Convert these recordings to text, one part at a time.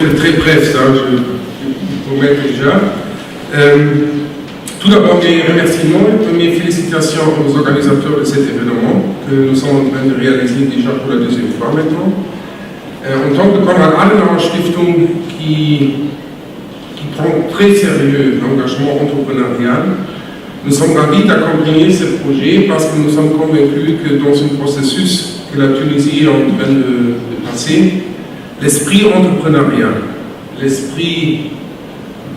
Très bref, ça, je vous promets déjà. Tout d'abord, mes remerciements et mes félicitations aux organisateurs de cet événement que nous sommes en train de réaliser déjà pour la deuxième fois maintenant. En tant que Konrad Adenauer Stiftung qui prend très sérieux l'engagement entrepreneurial, nous sommes ravis d'accompagner ce projet parce que nous sommes convaincus que dans un processus que la Tunisie est en train de passer, l'esprit entrepreneurial, l'esprit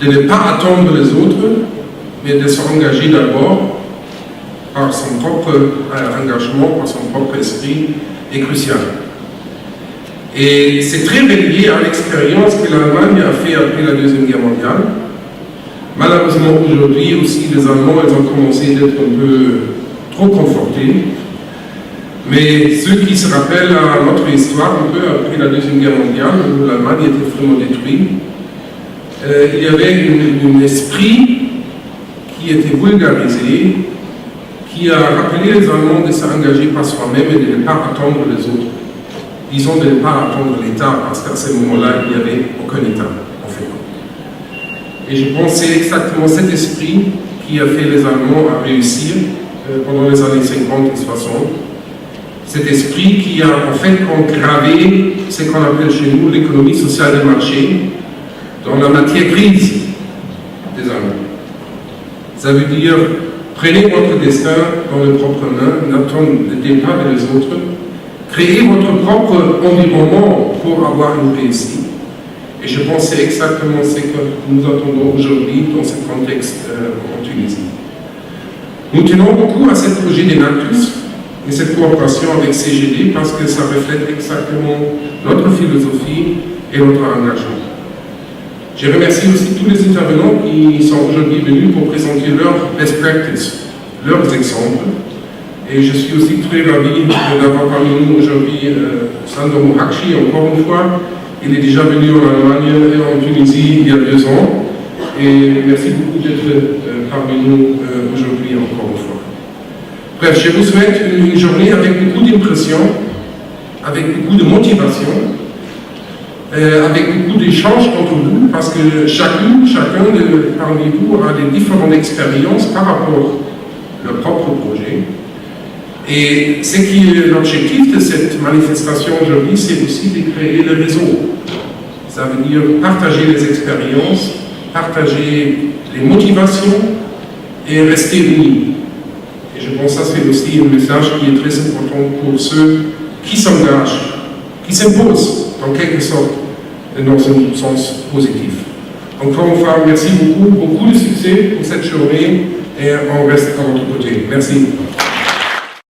de ne pas attendre les autres, mais de s'engager d'abord par son propre engagement, par son propre esprit, est crucial. Et c'est très relié à l'expérience que l'Allemagne a fait après la Deuxième Guerre mondiale. Malheureusement, aujourd'hui aussi, les Allemands ils ont commencé d'être un peu trop confortés. Mais ceux qui se rappellent à notre histoire, un peu après la Deuxième Guerre mondiale, où l'Allemagne était vraiment détruite, il y avait un esprit qui était vulgarisé, qui a rappelé les Allemands de s'engager par soi-même et de ne pas attendre les autres. Disons de ne pas attendre l'État, parce qu'à ce moment-là, il n'y avait aucun État, en fait. Et je pense que c'est exactement cet esprit qui a fait les Allemands à réussir pendant les années 50 et 60. Cet esprit qui a en fait engravé ce qu'on appelle chez nous l'économie sociale de marché dans la matière grise des Allemands. Ça veut dire, prenez votre destin dans les propres mains, n'attendez pas les autres, créez votre propre environnement pour avoir une réussite. Et je pense que c'est exactement ce que nous attendons aujourd'hui dans ce contexte en Tunisie. Nous tenons beaucoup à ce projet d'Enactus et cette coopération avec CGD parce que ça reflète exactement notre philosophie et notre engagement. Je remercie aussi tous les intervenants qui sont aujourd'hui venus pour présenter leurs best practices, leurs exemples. Et je suis aussi très ravi d'avoir parmi nous aujourd'hui Sandro Moukhachi, encore une fois. Il est déjà venu en Allemagne et en Tunisie il y a 2 ans. Et merci beaucoup d'être parmi nous aujourd'hui encore une fois. Bref, je vous souhaite une journée avec beaucoup d'impression, avec beaucoup de motivation, avec beaucoup d'échanges entre vous, parce que chacun parmi vous a des différentes expériences par rapport à leur propre projet. Et ce qui est l'objectif de cette manifestation aujourd'hui, c'est aussi de créer le réseau. Ça veut dire partager les expériences, partager les motivations et rester unis. Et je pense que ça c'est aussi un message qui est très important pour ceux qui s'engagent, qui s'imposent en quelque sorte dans un sens positif. Encore une fois, merci beaucoup de succès pour cette journée et on reste à votre côté. Merci.